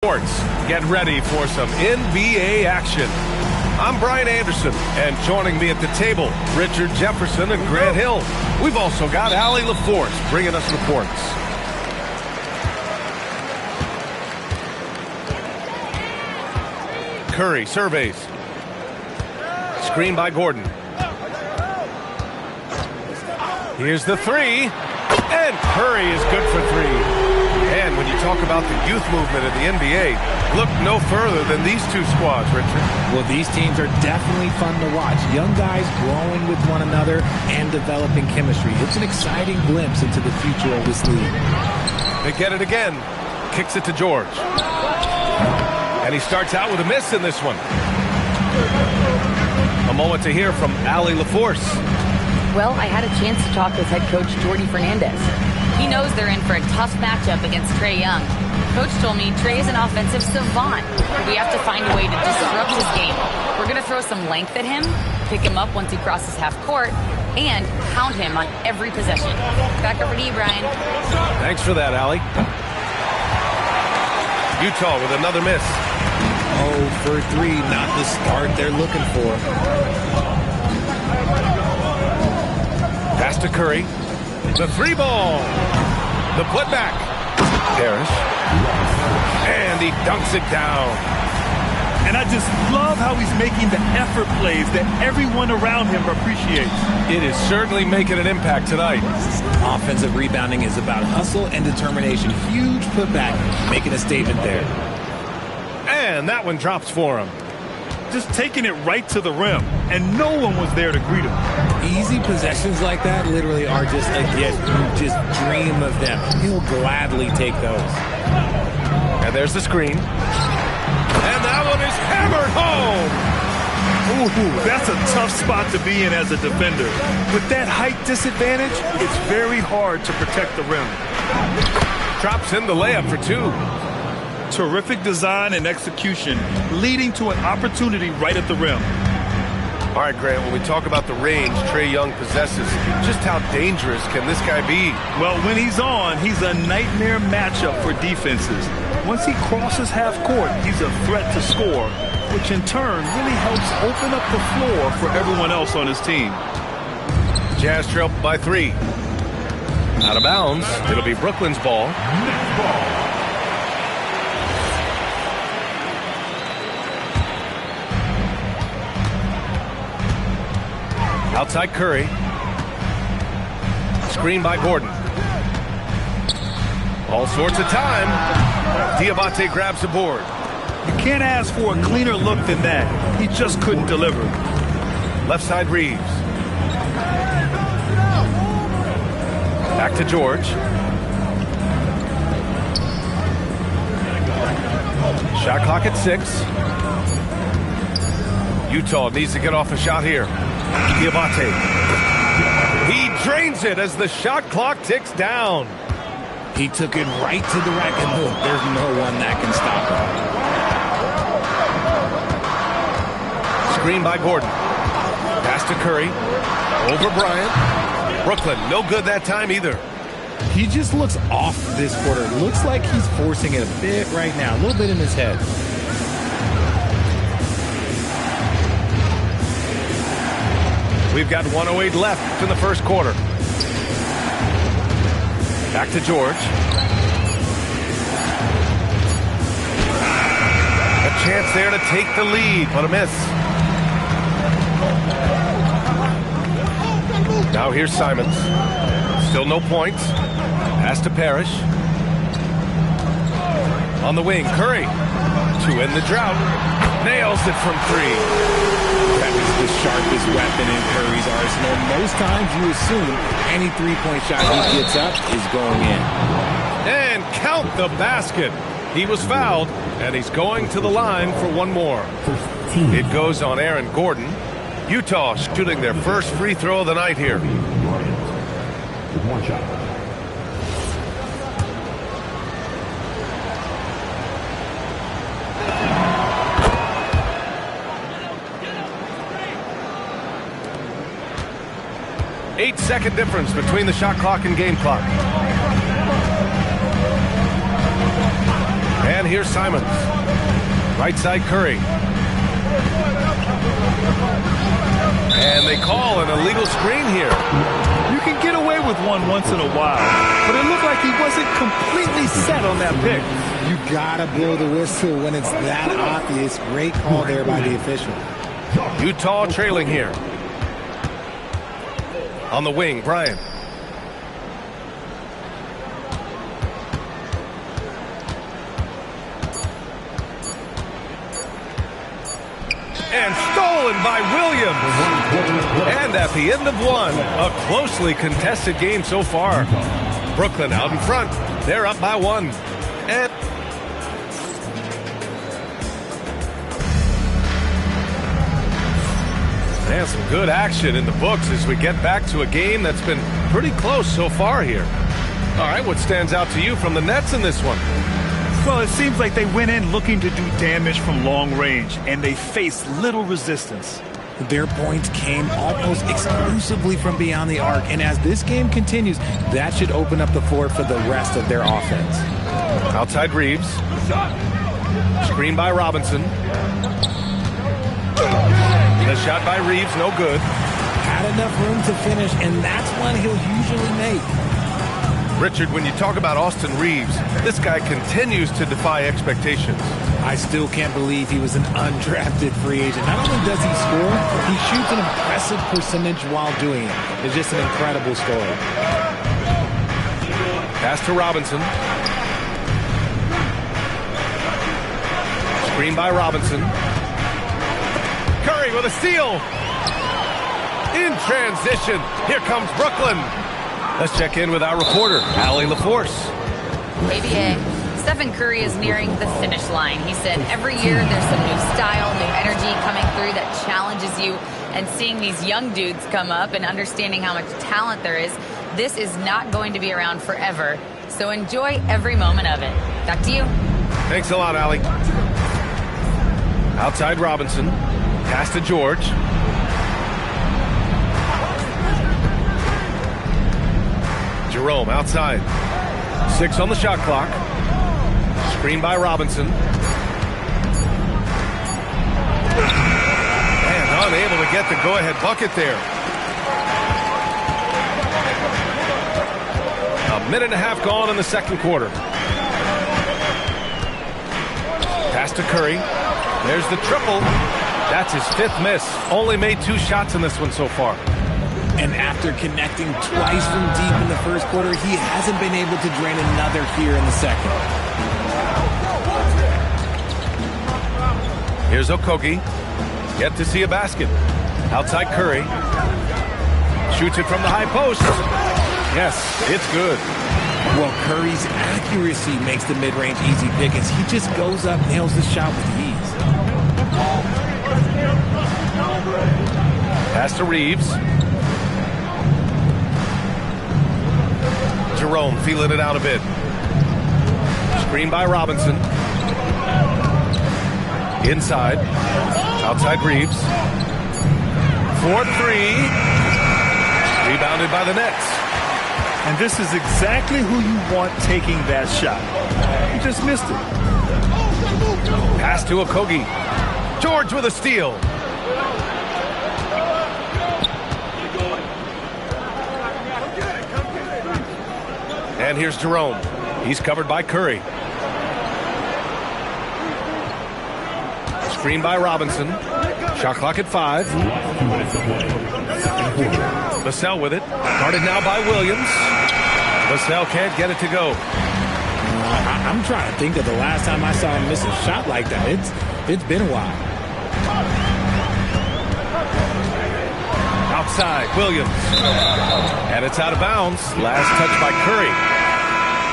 Sports. Get ready for some NBA action. I'm Brian Anderson, and joining me at the table, Richard Jefferson and Grant Hill. We've also got Allie LaForce bringing us reports. Curry surveys. Screen by Gordon. Here's the three, and Curry is good for three. And when you talk about the youth movement in the NBA, look no further than these two squads, Richard. Well, these teams are definitely fun to watch. Young guys growing with one another and developing chemistry. It's an exciting glimpse into the future of this league. They get it again. Kicks it to George. And he starts out with a miss in this one. A moment to hear from Allie LaForce. Well, I had a chance to talk with head coach Jordi Fernandez. He knows they're in for a tough matchup against Trae Young. Coach told me Trae is an offensive savant. We have to find a way to disrupt his game. We're going to throw some length at him, pick him up once he crosses half court, and pound him on every possession. Back over to you, Brian. Thanks for that, Allie. Utah with another miss. Oh, for three, not the start they're looking for. Pass to Curry. The three ball. The putback. Parrish. And he dunks it down. And I just love how he's making the effort plays that everyone around him appreciates. It is certainly making an impact tonight. Offensive rebounding is about hustle and determination. Huge putback, making a statement there. And that one drops for him. Just taking it right to the rim, and no one was there to greet him. Easy possessions like that literally are just a gift. You just dream of them. He'll gladly take those. And there's the screen. And that one is hammered home. Ooh, that's a tough spot to be in as a defender. With that height disadvantage, it's very hard to protect the rim. Drops in the layup for two. Terrific design and execution, leading to an opportunity right at the rim. All right, Grant, when we talk about the range Trae Young possesses, just how dangerous can this guy be? Well, when he's on, he's a nightmare matchup for defenses. Once he crosses half court, he's a threat to score, which in turn really helps open up the floor for everyone else on his team. Jazz trail by three. Out of bounds. It'll be Brooklyn's ball. Outside Curry. Screen by Gordon. All sorts of time. Diabate grabs the board. You can't ask for a cleaner look than that. He just couldn't deliver. Left side Reeves. Back to George. Shot clock at 6. Utah needs to get off a shot here. Diabate. He drains it as the shot clock ticks down. He took it right to the rack, and look, there's no one that can stop him. Screen by Gordon. Pass to Curry. Over Bryant. Brooklyn, no good that time either. He just looks off this quarter. Looks like he's forcing it a bit right now, a little bit in his head. We've got 1:08 left in the first quarter. Back to George. A chance there to take the lead, but a miss. Now here's Simons. Still no points. Pass to Parrish. On the wing, Curry. To end the drought. Nails it from three. That is the sharpest weapon in Curry's arsenal. Most times you assume any three-point shot he gets up is going in. And count the basket. He was fouled, and he's going to the line for one more. It goes on Aaron Gordon. Utah shooting their first free throw of the night here. One shot. 8-second difference between the shot clock and game clock. And And here's Simons. Right side Curry. And they call an illegal screen here. You can get away with one once in a while, but it looked like he wasn't completely set on that pick. You gotta blow the whistle when it's that obvious. Great call there by the official. Utah trailing here. On the wing, Bryant. And stolen by Williams. And at the end of one, a closely contested game so far. Brooklyn out in front. They're up by one. And some good action in the books as we get back to a game that's been pretty close so far here. All right, what stands out to you from the Nets in this one? Well, it seems like they went in looking to do damage from long range, and they faced little resistance. Their points came almost exclusively from beyond the arc, and as this game continues, that should open up the floor for the rest of their offense. Outside Reeves. Screen by Robinson. The shot by Reeves, no good. Had enough room to finish, and that's one he'll usually make. Richard, when you talk about Austin Reeves, this guy continues to defy expectations. I still can't believe he was an undrafted free agent. Not only does he score, he shoots an impressive percentage while doing it. It's just an incredible story. Pass to Robinson. Screen by Robinson. Curry with a steal. In transition, here comes Brooklyn. Let's check in with our reporter, Allie LaForce. ABA, Stephen Curry is nearing the finish line. He said every year there's some new style, new energy coming through that challenges you. And seeing these young dudes come up and understanding how much talent there is, this is not going to be around forever. So enjoy every moment of it. Back to you. Thanks a lot, Allie. Outside Robinson. Pass to George. Jerome outside. 6 on the shot clock. Screen by Robinson. And unable to get the go-ahead bucket there. A minute and a half gone in the second quarter. Pass to Curry. There's the triple. That's his 5th miss. Only made 2 shots in this one so far. And after connecting twice from deep in the first quarter, he hasn't been able to drain another here in the second. Here's Okogie. Yet to see a basket. Outside Curry. Shoots it from the high post. Yes, it's good. Well, Curry's accuracy makes the mid-range easy pick as he just goes up, nails the shot with ease. Pass to Reeves. Jerome feeling it out a bit. Screen by Robinson. Inside. Outside Reeves. 4-3. Rebounded by the Nets. And this is exactly who you want taking that shot. He just missed it. Pass to Okogie. George with a steal. And here's Jerome. He's covered by Curry. Screen by Robinson. Shot clock at 5. Vassell with it. Guarded now by Williams. Vassell can't get it to go. I'm trying to think of the last time I saw him miss a shot like that. It's been a while. Outside, Williams. And it's out of bounds. Last touch by Curry.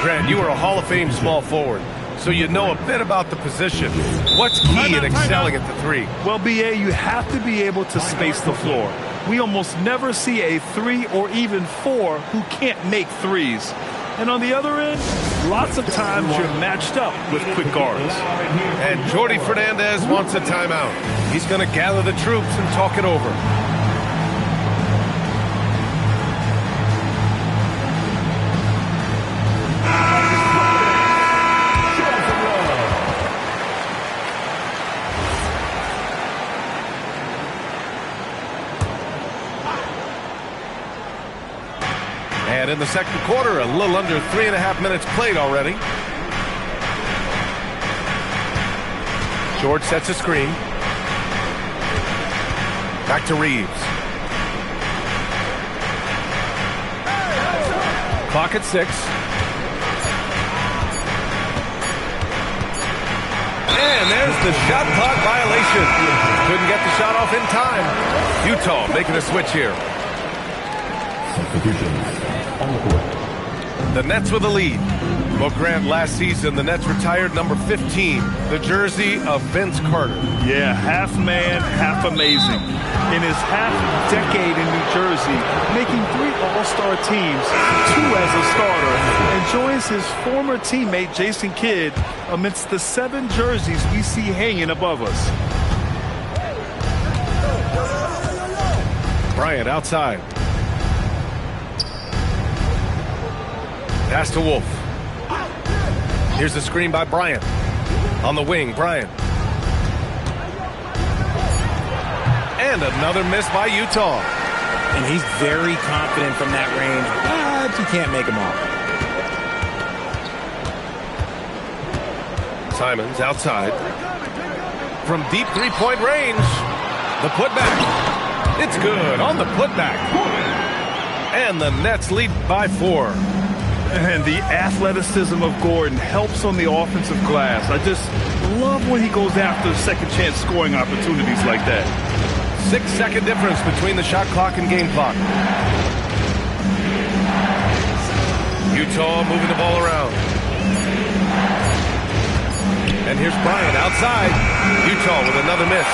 Grant, you are a Hall of Fame small forward, so you know a bit about the position. What's key in excelling at the 3? Well, BA, you have to be able to space the floor. We almost never see a 3 or even 4 who can't make threes. And on the other end, lots of times you're matched up with quick guards. And Jordi Fernandez wants a timeout. He's going to gather the troops and talk it over. And in the second quarter, a little under 3.5 minutes played already. George sets a screen. Back to Reeves. Clock at 6. And there's the shot clock violation. Couldn't get the shot off in time. Utah making a switch here. Substitutions on the court. The Nets with a lead. Well, Grant, last season, the Nets retired number 15, the jersey of Vince Carter. Yeah, half man, half amazing. In his half-decade in New Jersey, making 3 All-Star teams, 2 as a starter, and joins his former teammate Jason Kidd amidst the 7 jerseys we see hanging above us. Bryant outside. Pass to Wolf. Here's the screen by Bryant. On the wing, Bryant. And another miss by Utah. And he's very confident from that range, but you can't make him all. Simons outside. From deep three-point range. The putback. It's good on the putback. And the Nets lead by 4. And the athleticism of Gordon helps on the offensive glass. I just love when he goes after second chance scoring opportunities like that. 6-second difference between the shot clock and game clock. Utah moving the ball around. And here's Bryant outside. Utah with another miss.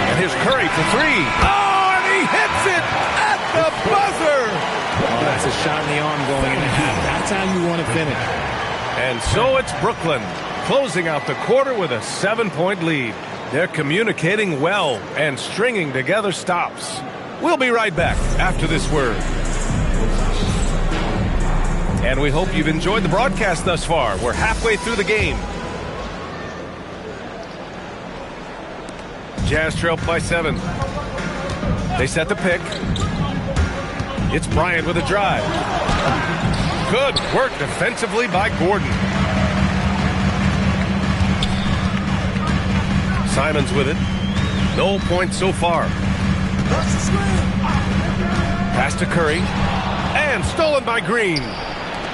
And here's Curry for 3. Oh, and he hits it at the buzzer. Oh, that's a shot in the arm going in the half. That's how you want to finish. And so it's Brooklyn closing out the quarter with a 7-point lead. They're communicating well and stringing together stops. We'll be right back after this word. And we hope you've enjoyed the broadcast thus far. We're halfway through the game. Jazz trail by 7. They set the pick. It's Bryant with a drive. Good work defensively by Gordon. Simons with it. No points so far. Pass to Curry. And stolen by Green.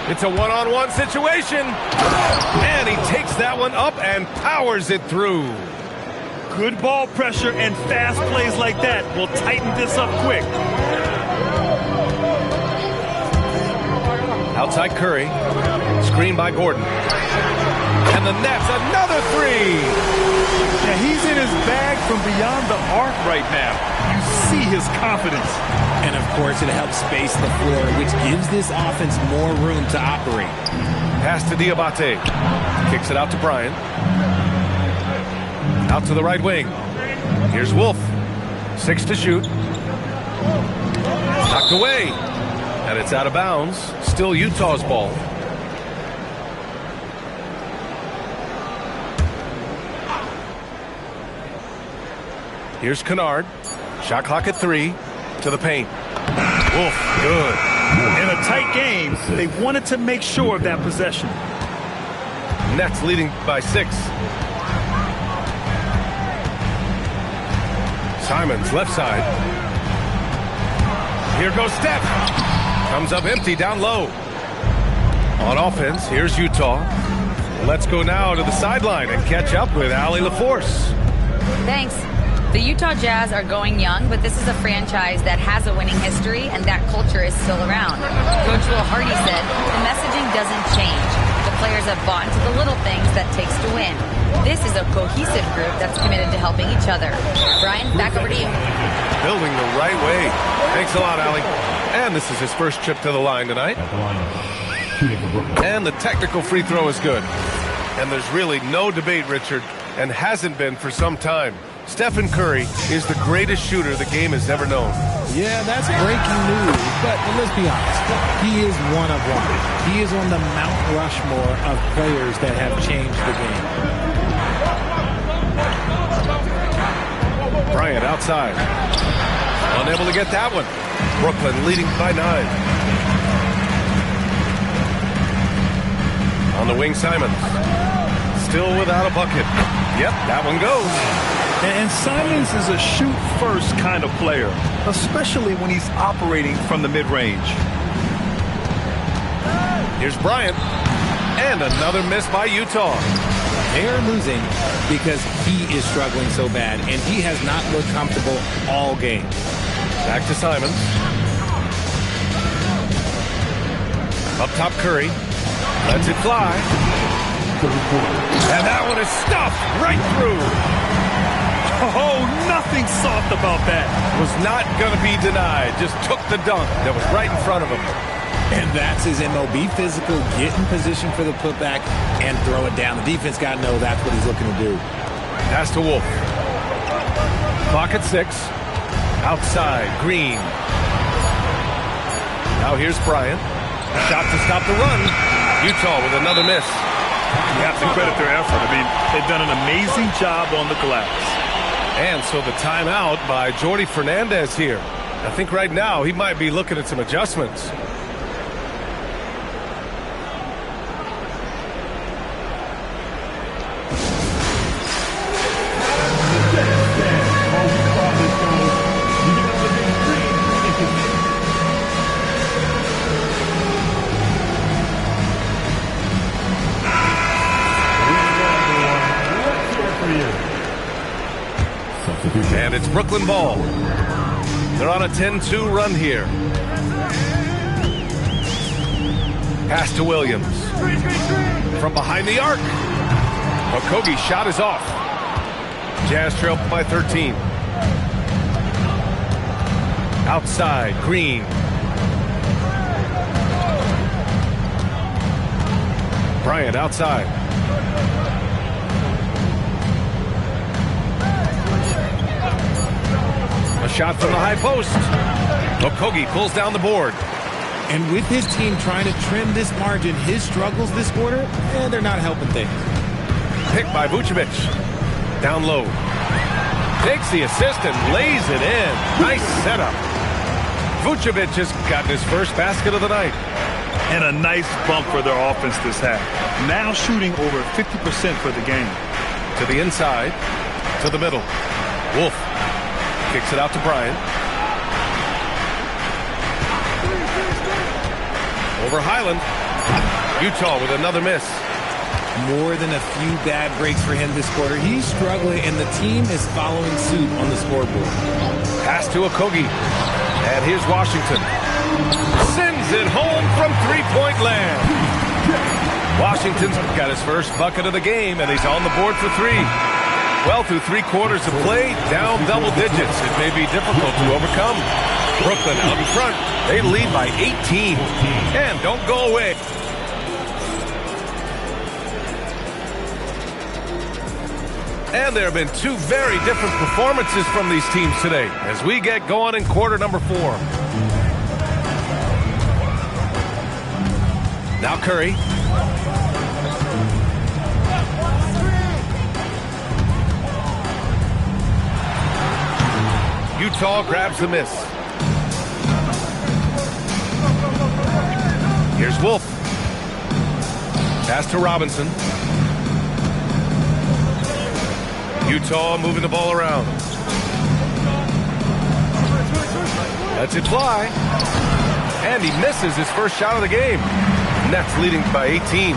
It's a one-on-one situation. And he takes that one up and powers it through. Good ball pressure and fast plays like that will tighten this up quick. Outside Curry. Screen by Gordon. And the Nets, another 3. Yeah, he's in his bag from beyond the arc right now. You see his confidence. And, of course, it helps space the floor, which gives this offense more room to operate. Pass to Diabate. Kicks it out to Bryant. Out to the right wing. Here's Wolf. 6 to shoot. Knocked away. And it's out of bounds. Still Utah's ball. Here's Kennard. Shot clock at 3. To the paint. Wolf, good. In a tight game, they wanted to make sure of that possession. Nets leading by 6. Simons, left side. Here goes Steph. Comes up empty down low. On offense, here's Utah. Let's go now to the sideline and catch up with Allie LaForce. Thanks. The Utah Jazz are going young, but this is a franchise that has a winning history, and that culture is still around. Coach Will Hardy said, the messaging doesn't change. The players have bought into the little things that takes to win. This is a cohesive group that's committed to helping each other. Brian, back over to you. Building the right way. Thanks a lot, Allie. And this is his first trip to the line tonight. At the line, shooting for Brooklyn. And the technical free throw is good. And there's really no debate, Richard, and hasn't been for some time. Stephen Curry is the greatest shooter the game has ever known. Yeah, that's breaking news, but let's be honest. He is one of one. He is on the Mount Rushmore of players that have changed the game. Bryant outside. Unable to get that one. Brooklyn leading by 9. On the wing, Simons. Still without a bucket. Yep, that one goes. And Simons is a shoot-first kind of player, especially when he's operating from the mid-range. Here's Bryant. And another miss by Utah. They're losing because he is struggling so bad, and he has not looked comfortable all game. Back to Simons. Up top, Curry. Lets it fly. And that one is stuffed right through. Oh, nothing soft about that. Was not going to be denied. Just took the dunk that was right in front of him. And that's his MO. Be physical, get in position for the putback, and throw it down. The defense got to know that's what he's looking to do. Pass to Wolf. Clock at 6. Outside, Green. Now here's Bryant. Shot to stop the run. Utah with another miss. You have to credit their effort. I mean, they've done an amazing job on the glass. And so the timeout by Jordi Fernandez here. I think right now he might be looking at some adjustments. And it's Brooklyn ball. They're on a 10-2 run here. Pass to Williams. From behind the arc. Okogie's shot is off. Jazz trail by 13. Outside, Green. Bryant outside. A shot from the high post. Okogie pulls down the board. And with his team trying to trim this margin, his struggles this quarter, they're not helping things. Picked by Vucevic. Down low. Takes the assist and lays it in. Nice setup. Vucevic has gotten his first basket of the night. And a nice bump for their offense this half. Now shooting over 50% for the game. To the inside. To the middle. Wolf. Kicks it out to Bryant. Over Highland. Utah with another miss. More than a few bad breaks for him this quarter. He's struggling, and the team is following suit on the scoreboard. Pass to Okogie. And here's Washington. Sends it home from three-point land. Washington's got his first bucket of the game, and he's on the board for 3. Well, through 3 quarters of play, down double digits. It may be difficult to overcome. Brooklyn out in front. They lead by 18. And don't go away. And there have been 2 very different performances from these teams today as we get going in quarter number 4. Now Curry. Utah grabs the miss. Here's Wolf. Pass to Robinson. Utah moving the ball around. Lets it fly. And he misses his first shot of the game. Nets leading by 18.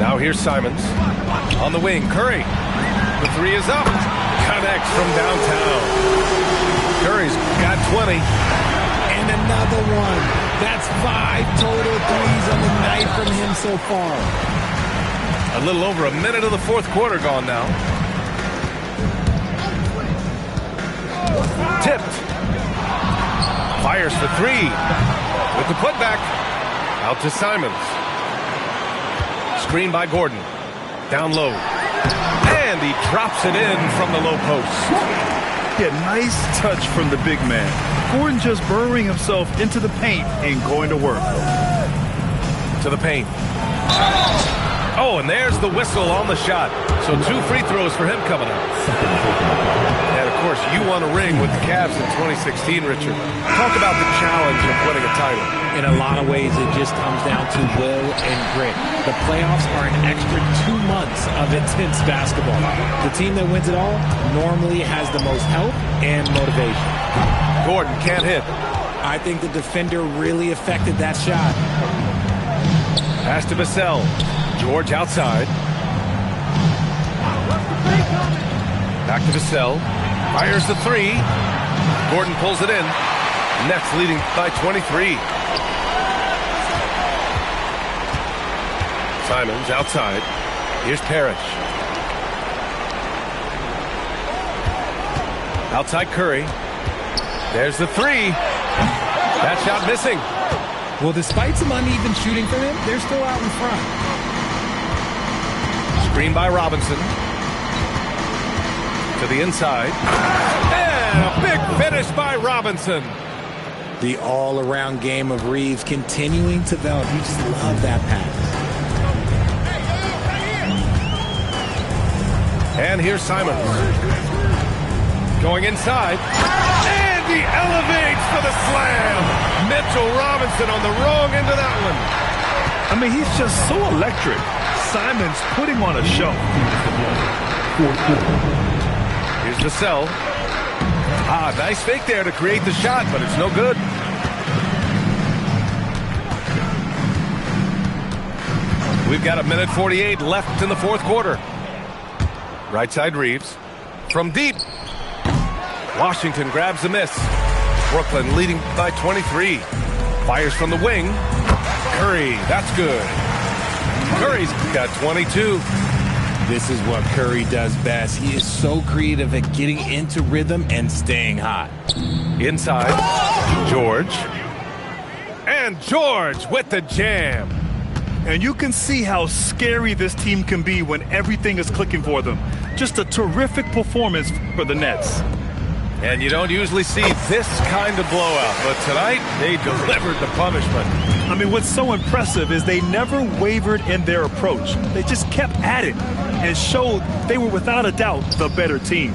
Now here's Simons. On the wing, Curry. The 3 is up. Connects from downtown. Curry's got 20. And another one. That's 5 total threes on the night from him so far. A little over a minute of the 4th quarter gone now. Tipped. Fires for 3. With the putback. Out to Simons. Screen by Gordon. Down low. And he drops it in from the low post. Yeah, nice touch from the big man. Gordon just burrowing himself into the paint and going to work. To the paint. Oh, and there's the whistle on the shot. So 2 free throws for him coming up. And of course, you won a ring with the Cavs in 2016, Richard. Talk about the challenge of winning a title. In a lot of ways, it just comes down to will and grit. The playoffs are an extra 2 months of intense basketball. The team that wins it all normally has the most help and motivation. Gordon can't hit. I think the defender really affected that shot. Pass to Vassell. George outside. Back to Vassell. Fires the three. Gordon pulls it in. Nets leading by 23. Simons outside. Here's Parrish. Outside Curry. There's the three. That shot missing. Well, despite some uneven shooting from him, they're still out in front. Screen by Robinson. To the inside. And a big finish by Robinson. The all-around game of Reeves continuing to develop. You just love that pass. And here's Simons. Going inside. And he elevates for the slam. Mitchell Robinson on the wrong end of that one. I mean, he's just so electric. Simons putting on a show. Here's Vassell. Nice fake there to create the shot, but it's no good. We've got 1:48 left in the fourth quarter. Right side Reeves. From deep. Washington grabs the miss. Brooklyn leading by 23. Fires from the wing. Curry, that's good. Curry's got 22. This is what Curry does best. He is so creative at getting into rhythm and staying hot. Inside, George. And George with the jam. And you can see how scary this team can be when everything is clicking for them. Just a terrific performance for the Nets. And you don't usually see this kind of blowout, but tonight they delivered the punishment. I mean, what's so impressive is they never wavered in their approach. They just kept at it and showed they were without a doubt the better team.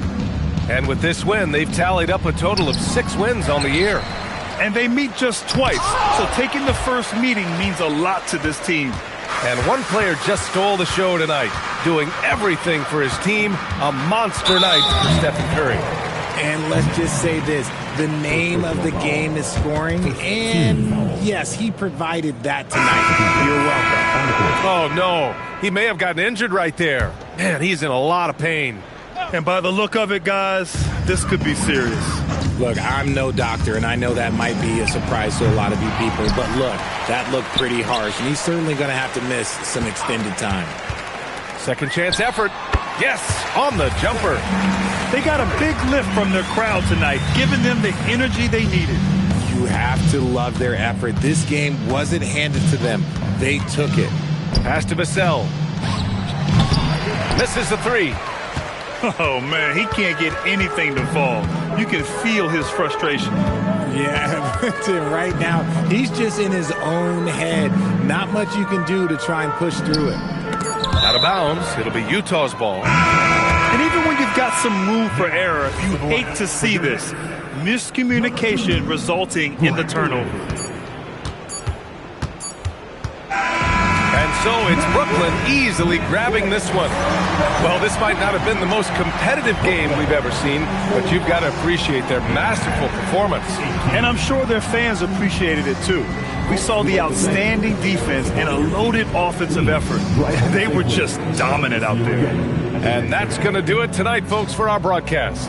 And with this win, they've tallied up a total of 6 wins on the year. And they meet just twice, so taking the first meeting means a lot to this team. And one player just stole the show tonight, doing everything for his team. A monster night for Stephen Curry. And let's just say this, the name of the game is scoring, and yes, he provided that tonight. You're welcome. Oh, no. He may have gotten injured right there. Man, he's in a lot of pain. And by the look of it, guys, this could be serious. Look, I'm no doctor, and I know that might be a surprise to a lot of you people, but look, that looked pretty harsh, and he's certainly going to have to miss some extended time. Second chance effort. Yes, on the jumper. They got a big lift from their crowd tonight, giving them the energy they needed. You have to love their effort. This game wasn't handed to them. They took it. Pass to Vassell. Misses the three. Oh, man, he can't get anything to fall. You can feel his frustration. Yeah, right now, he's just in his own head. Not much you can do to try and push through it. Out of bounds. It'll be Utah's ball. And even when you've got some room for error, you hate to see this. Miscommunication resulting in the turnover. And so it's Brooklyn easily grabbing this one. Well, this might not have been the most competitive game we've ever seen, but you've got to appreciate their masterful performance. And I'm sure their fans appreciated it too. We saw the outstanding defense and a loaded offensive effort. They were just dominant out there. And that's going to do it tonight, folks, for our broadcast.